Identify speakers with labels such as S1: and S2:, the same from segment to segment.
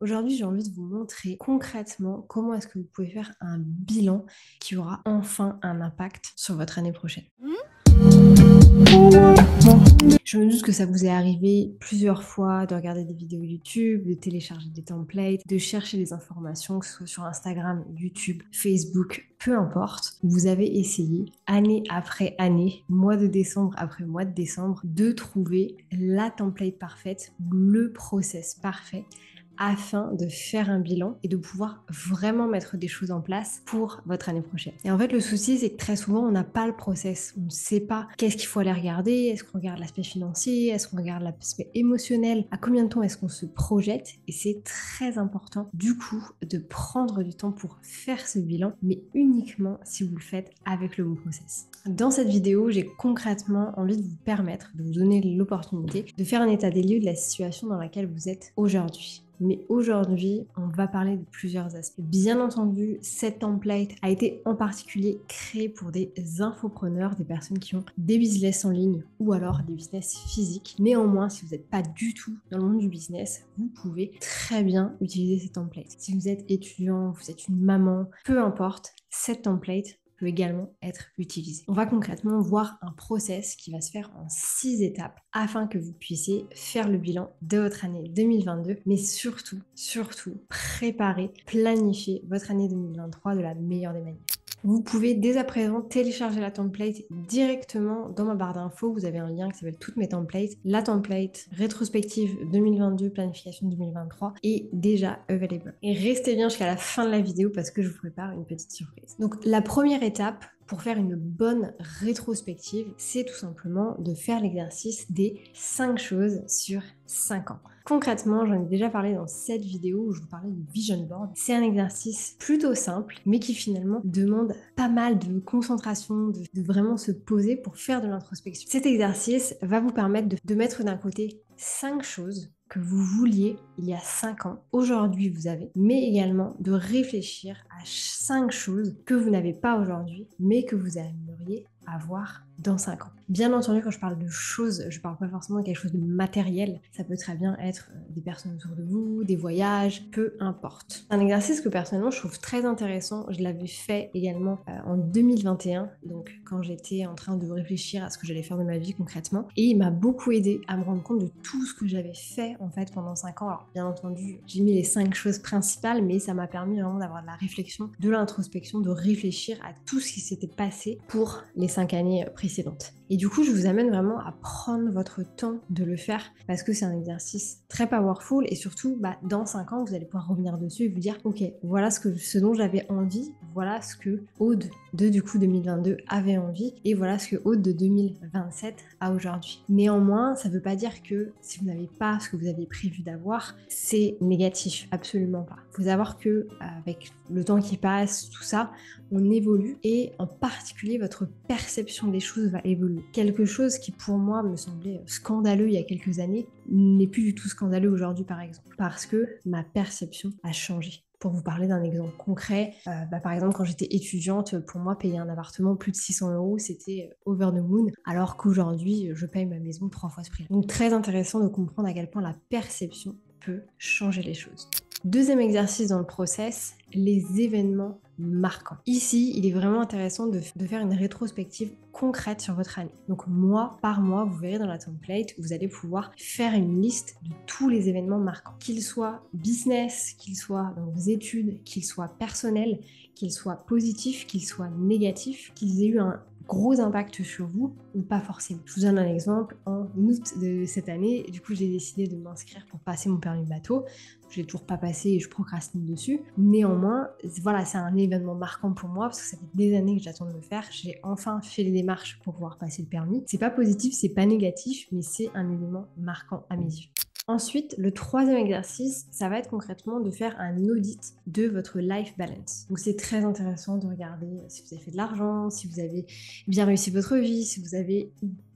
S1: Aujourd'hui, j'ai envie de vous montrer concrètement comment est-ce que vous pouvez faire un bilan qui aura enfin un impact sur votre année prochaine. Je me doute que ça vous est arrivé plusieurs fois de regarder des vidéos YouTube, de télécharger des templates, de chercher des informations, que ce soit sur Instagram, YouTube, Facebook, peu importe. Vous avez essayé, année après année, mois de décembre après mois de décembre, de trouver la template parfaite, le process parfait afin de faire un bilan et de pouvoir vraiment mettre des choses en place pour votre année prochaine. Et en fait, le souci, c'est que très souvent, on n'a pas le process. On ne sait pas qu'est-ce qu'il faut aller regarder. Est-ce qu'on regarde l'aspect financier? Est-ce qu'on regarde l'aspect émotionnel? À combien de temps est-ce qu'on se projette? Et c'est très important, du coup, de prendre du temps pour faire ce bilan, mais uniquement si vous le faites avec le bon process. Dans cette vidéo, j'ai concrètement envie de vous permettre, de vous donner l'opportunité de faire un état des lieux de la situation dans laquelle vous êtes aujourd'hui. Mais aujourd'hui, on va parler de plusieurs aspects. Bien entendu, cette template a été en particulier créée pour des infopreneurs, des personnes qui ont des business en ligne ou alors des business physiques. Néanmoins, si vous n'êtes pas du tout dans le monde du business, vous pouvez très bien utiliser cette template. Si vous êtes étudiant, vous êtes une maman, peu importe, cette template peut également être utilisé. On va concrètement voir un process qui va se faire en 6 étapes afin que vous puissiez faire le bilan de votre année 2022, mais surtout, préparer, planifier votre année 2023 de la meilleure des manières. Vous pouvez dès à présent télécharger la template directement dans ma barre d'infos. Vous avez un lien qui s'appelle toutes mes templates. La template rétrospective 2022, planification 2023 est déjà available. Et restez bien jusqu'à la fin de la vidéo parce que je vous prépare une petite surprise. Donc la première étape pour faire une bonne rétrospective, c'est tout simplement de faire l'exercice des 5 choses sur 5 ans. Concrètement, j'en ai déjà parlé dans cette vidéo où je vous parlais du vision board. C'est un exercice plutôt simple, mais qui finalement demande pas mal de concentration, de vraiment se poser pour faire de l'introspection. Cet exercice va vous permettre de mettre d'un côté 5 choses que vous vouliez il y a 5 ans, aujourd'hui vous avez, mais également de réfléchir à 5 choses que vous n'avez pas aujourd'hui, mais que vous aimeriez avoir dans 5 ans. Bien entendu, quand je parle de choses, je parle pas forcément de quelque chose de matériel. Ça peut très bien être des personnes autour de vous, des voyages, peu importe. Un exercice que personnellement je trouve très intéressant. Je l'avais fait également en 2021, donc quand j'étais en train de réfléchir à ce que j'allais faire de ma vie concrètement. Et il m'a beaucoup aidé à me rendre compte de tout ce que j'avais fait en fait pendant 5 ans. Alors bien entendu, j'ai mis les 5 choses principales, mais ça m'a permis vraiment d'avoir de la réflexion, de l'introspection, de réfléchir à tout ce qui s'était passé pour les 5 années précédentes. Et du coup, je vous amène vraiment à prendre votre temps de le faire parce que c'est un exercice très powerful et surtout, dans 5 ans, vous allez pouvoir revenir dessus et vous dire, ok, voilà ce dont j'avais envie, voilà ce que Aude de du coup 2022 avait envie et voilà ce que Aude de 2027 a aujourd'hui. Néanmoins, ça ne veut pas dire que si vous n'avez pas ce que vous aviez prévu d'avoir, c'est négatif, absolument pas. Il faut savoir que avec le temps qui passe, tout ça, on évolue et en particulier votre perception des choses va évoluer. Quelque chose qui pour moi me semblait scandaleux il y a quelques années n'est plus du tout scandaleux aujourd'hui par exemple parce que ma perception a changé. Pour vous parler d'un exemple concret, par exemple quand j'étais étudiante, pour moi payer un appartement plus de 600 euros c'était over the moon, alors qu'aujourd'hui je paye ma maison 3 fois ce prix. Donc très intéressant de comprendre à quel point la perception peut changer les choses. Deuxième exercice dans le process, les événements marquants. Ici, il est vraiment intéressant de faire une rétrospective concrète sur votre année. Donc mois par mois, vous verrez dans la template, vous allez pouvoir faire une liste de tous les événements marquants. Qu'ils soient business, qu'ils soient dans vos études, qu'ils soient personnels, qu'ils soient positifs, qu'ils soient négatifs, qu'ils aient eu un gros impact sur vous ou pas forcément. Je vous donne un exemple. En août de cette année, du coup, j'ai décidé de m'inscrire pour passer mon permis bateau. Je l'ai toujours pas passé et je procrastine dessus. Néanmoins, voilà, c'est un événement marquant pour moi parce que ça fait des années que j'attends de le faire. J'ai enfin fait les démarches pour pouvoir passer le permis. C'est pas positif, c'est pas négatif, mais c'est un événement marquant à mes yeux. Ensuite, le troisième exercice, ça va être concrètement de faire un audit de votre life balance. Donc c'est très intéressant de regarder si vous avez fait de l'argent, si vous avez bien réussi votre vie, si vous avez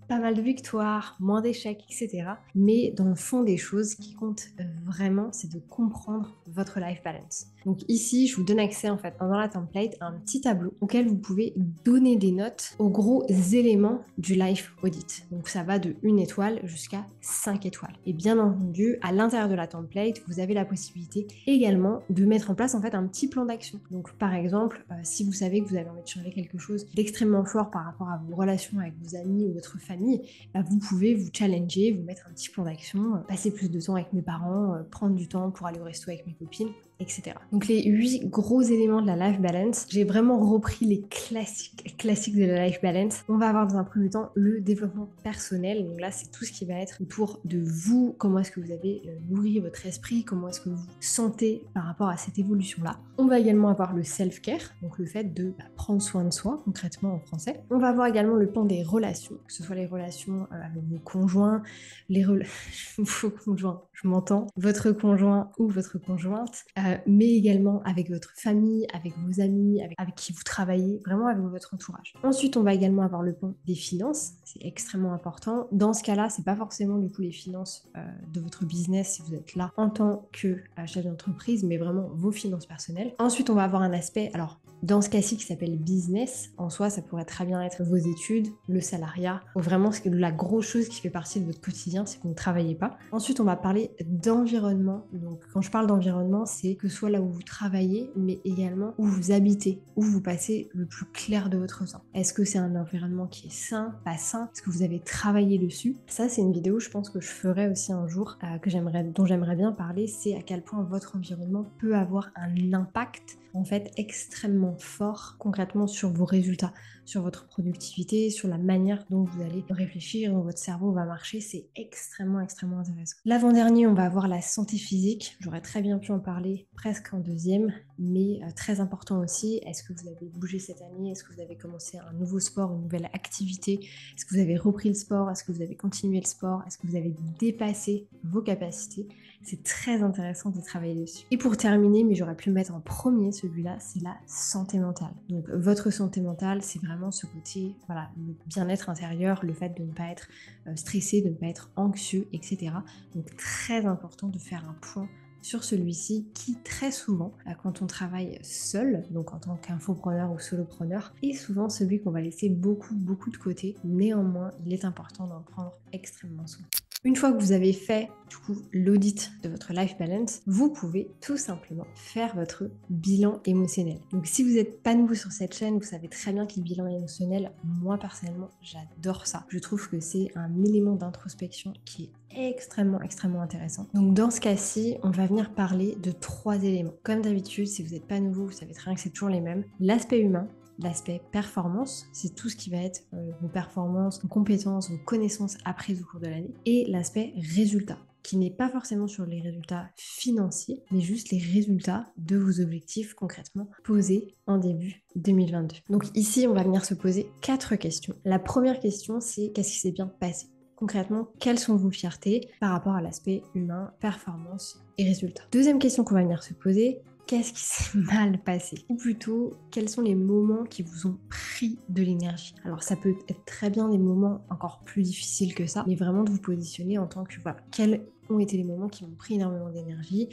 S1: pas mal de victoires, moins d'échecs, etc. Mais dans le fond des choses, ce qui compte vraiment, c'est de comprendre votre life balance. Donc ici, je vous donne accès en fait dans la template à un petit tableau auquel vous pouvez donner des notes aux gros éléments du life audit. Donc ça va de 1 étoile jusqu'à 5 étoiles. Et bien entendu, à l'intérieur de la template, vous avez la possibilité également de mettre en place en fait un petit plan d'action. Donc par exemple, si vous savez que vous avez envie de changer quelque chose d'extrêmement fort par rapport à vos relations avec vos amis ou votre famille, bah, vous pouvez vous challenger, vous mettre un petit plan d'action, passer plus de temps avec mes parents, prendre du temps pour aller au resto avec mes copines, etc. Donc les 8 gros éléments de la life balance, j'ai vraiment repris les classiques de la life balance. On va avoir dans un premier temps le développement personnel. Donc là, c'est tout ce qui va être autour de vous, comment est-ce que vous avez nourri votre esprit, comment est-ce que vous vous sentez par rapport à cette évolution-là. On va également avoir le self-care, donc le fait de prendre soin de soi, concrètement en français. On va avoir également le plan des relations, que ce soit les relations avec vos conjoints, vos conjoints, je m'entends, votre conjoint ou votre conjointe, mais également avec votre famille, avec vos amis, avec qui vous travaillez, vraiment avec votre entourage. Ensuite, on va également avoir le plan des finances, c'est extrêmement important. Dans ce cas-là, c'est pas forcément du coup les finances de votre business si vous êtes là en tant que chef d'entreprise, mais vraiment vos finances personnelles. Ensuite, on va avoir un aspect, alors dans ce cas-ci qui s'appelle business, en soi, ça pourrait très bien être vos études, le salariat, ou vraiment la grosse chose qui fait partie de votre quotidien, c'est que vous ne travaillez pas. Ensuite, on va parler d'environnement. Donc, quand je parle d'environnement, c'est que ce soit là où vous travaillez, mais également où vous habitez, où vous passez le plus clair de votre temps. Est-ce que c'est un environnement qui est sain, pas sain? Est-ce que vous avez travaillé dessus? Ça, c'est une vidéo, je pense que je ferai aussi un jour, dont j'aimerais bien parler, c'est à quel point votre environnement peut avoir un impact en fait extrêmement fort concrètement sur vos résultats, sur votre productivité, sur la manière dont vous allez réfléchir, dont votre cerveau va marcher. C'est extrêmement intéressant. L'avant-dernier, on va avoir la santé physique. J'aurais très bien pu en parler presque en deuxième, mais très important aussi. Est-ce que vous avez bougé cette année? Est-ce que vous avez commencé un nouveau sport, une nouvelle activité? Est-ce que vous avez repris le sport? Est-ce que vous avez continué le sport? Est-ce que vous avez dépassé vos capacités? C'est très intéressant de travailler dessus. Et pour terminer, mais j'aurais pu le mettre en premier, celui-là, c'est la santé mentale. Donc votre santé mentale, c'est vraiment ce côté, voilà, le bien-être intérieur, le fait de ne pas être stressé, de ne pas être anxieux, etc. Donc très important de faire un point sur celui-ci qui très souvent, quand on travaille seul, donc en tant qu'infopreneur ou solopreneur, est souvent celui qu'on va laisser beaucoup de côté. Néanmoins, il est important d'en prendre extrêmement soin. Une fois que vous avez fait du coup l'audit de votre life balance, vous pouvez tout simplement faire votre bilan émotionnel. Donc si vous n'êtes pas nouveau sur cette chaîne, vous savez très bien que le bilan émotionnel, moi personnellement, j'adore ça. Je trouve que c'est un élément d'introspection qui est extrêmement intéressant. Donc dans ce cas-ci, on va venir parler de 3 éléments. Comme d'habitude, si vous n'êtes pas nouveau, vous savez très bien que c'est toujours les mêmes. L'aspect humain, l'aspect performance, c'est tout ce qui va être vos performances, vos compétences, vos connaissances apprises au cours de l'année, et l'aspect résultat, qui n'est pas forcément sur les résultats financiers, mais juste les résultats de vos objectifs concrètement posés en début 2022. Donc ici, on va venir se poser 4 questions. La première question, c'est qu'est-ce qui s'est bien passé? Concrètement, quelles sont vos fiertés par rapport à l'aspect humain, performance et résultats? Deuxième question qu'on va venir se poser, qu'est-ce qui s'est mal passé? Ou plutôt, quels sont les moments qui vous ont pris de l'énergie? Alors ça peut être très bien des moments encore plus difficiles que ça, mais vraiment de vous positionner en tant que, voilà, quels ont été les moments qui m'ont pris énormément d'énergie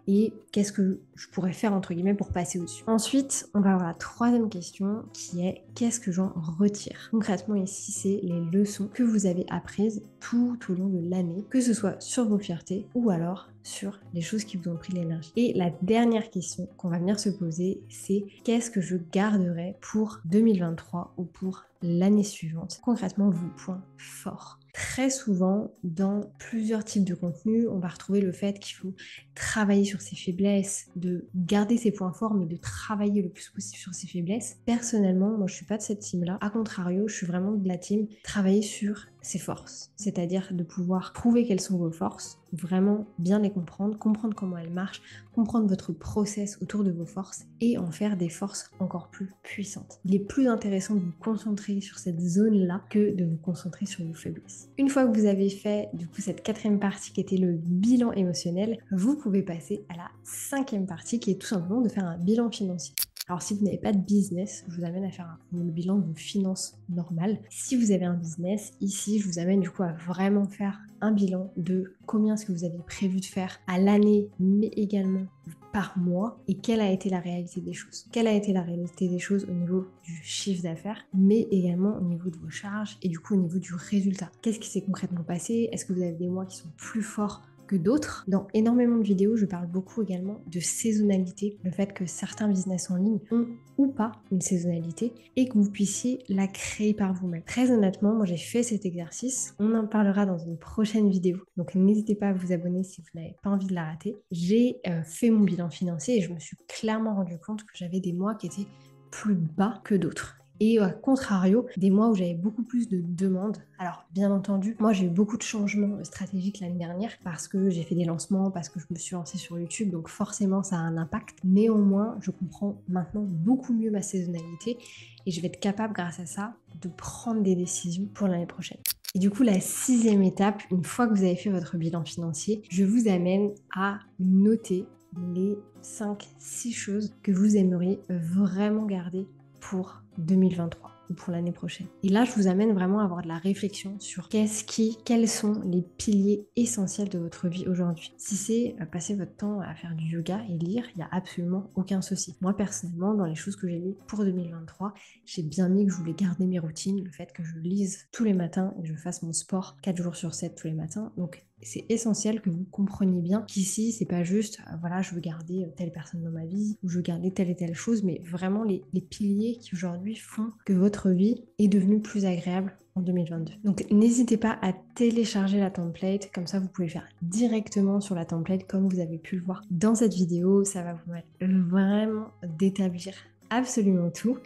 S1: et qu'est-ce que je pourrais faire entre guillemets pour passer au-dessus. Ensuite, on va avoir la troisième question qui est qu'est-ce que j'en retire? Concrètement ici, c'est les leçons que vous avez apprises tout au long de l'année, que ce soit sur vos fiertés ou alors sur les choses qui vous ont pris de l'énergie. Et la dernière question qu'on va venir se poser, c'est qu'est-ce que je garderai pour 2023 ou pour l'année suivante? Concrètement, vos points forts. Très souvent, dans plusieurs types de contenus, on va retrouver le fait qu'il faut travailler sur ses faiblesses, de garder ses points forts, mais de travailler le plus possible sur ses faiblesses. Personnellement, moi, je suis pas de cette team-là. A contrario, je suis vraiment de la team travailler sur ses forces, c'est-à-dire de pouvoir prouver quelles sont vos forces, vraiment bien les comprendre comment elles marchent, comprendre votre process autour de vos forces et en faire des forces encore plus puissantes. Il est plus intéressant de vous concentrer sur cette zone-là que de vous concentrer sur vos faiblesses. Une fois que vous avez fait du coup cette 4e partie qui était le bilan émotionnel, vous pouvez passer à la 5e partie qui est tout simplement de faire un bilan financier. Alors si vous n'avez pas de business, je vous amène à faire le bilan de vos finances normales. Si vous avez un business, ici je vous amène du coup à vraiment faire un bilan de combien est-ce que vous aviez prévu de faire à l'année, mais également par mois, et quelle a été la réalité des choses. Quelle a été la réalité des choses au niveau du chiffre d'affaires, mais également au niveau de vos charges et du coup au niveau du résultat. Qu'est-ce qui s'est concrètement passé? Est-ce que vous avez des mois qui sont plus forts que d'autres? Dans énormément de vidéos, je parle beaucoup également de saisonnalité, le fait que certains business en ligne ont ou pas une saisonnalité et que vous puissiez la créer par vous-même. Très honnêtement, moi j'ai fait cet exercice, on en parlera dans une prochaine vidéo, donc n'hésitez pas à vous abonner si vous n'avez pas envie de la rater. J'ai fait mon bilan financier et je me suis clairement rendu compte que j'avais des mois qui étaient plus bas que d'autres. Et à contrario, des mois où j'avais beaucoup plus de demandes. Alors, bien entendu, moi j'ai eu beaucoup de changements stratégiques l'année dernière parce que j'ai fait des lancements, parce que je me suis lancée sur YouTube, donc forcément ça a un impact. Néanmoins, je comprends maintenant beaucoup mieux ma saisonnalité et je vais être capable, grâce à ça, de prendre des décisions pour l'année prochaine. Et du coup, la 6e étape, une fois que vous avez fait votre bilan financier, je vous amène à noter les 5-6 choses que vous aimeriez vraiment garder pour 2023 ou pour l'année prochaine. Et là, je vous amène vraiment à avoir de la réflexion sur quels sont les piliers essentiels de votre vie aujourd'hui. Si c'est passer votre temps à faire du yoga et lire, il n'y a absolument aucun souci. Moi, personnellement, dans les choses que j'ai mis pour 2023, j'ai bien mis que je voulais garder mes routines, le fait que je lise tous les matins et que je fasse mon sport 4 jours sur 7 tous les matins. Donc, c'est essentiel que vous compreniez bien qu'ici, c'est pas juste, voilà, je veux garder telle personne dans ma vie, ou je veux garder telle et telle chose, mais vraiment les piliers qui aujourd'hui font que votre vie est devenue plus agréable en 2022. Donc n'hésitez pas à télécharger la template, comme ça vous pouvez le faire directement sur la template comme vous avez pu le voir dans cette vidéo. Ça va vous permettre vraiment d'établir absolument tout.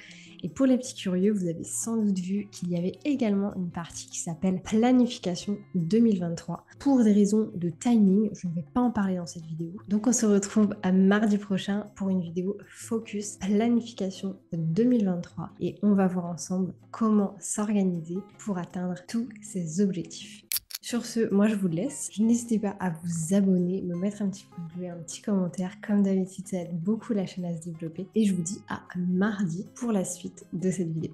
S1: Et pour les petits curieux, vous avez sans doute vu qu'il y avait également une partie qui s'appelle planification 2023. Pour des raisons de timing, je ne vais pas en parler dans cette vidéo. Donc on se retrouve à mardi prochain pour une vidéo focus planification 2023 et on va voir ensemble comment s'organiser pour atteindre tous ces objectifs. Sur ce, moi je vous laisse. N'hésitez pas à vous abonner, me mettre un petit pouce bleu, un petit commentaire. Comme d'habitude, ça aide beaucoup la chaîne à se développer. Et je vous dis à mardi pour la suite de cette vidéo.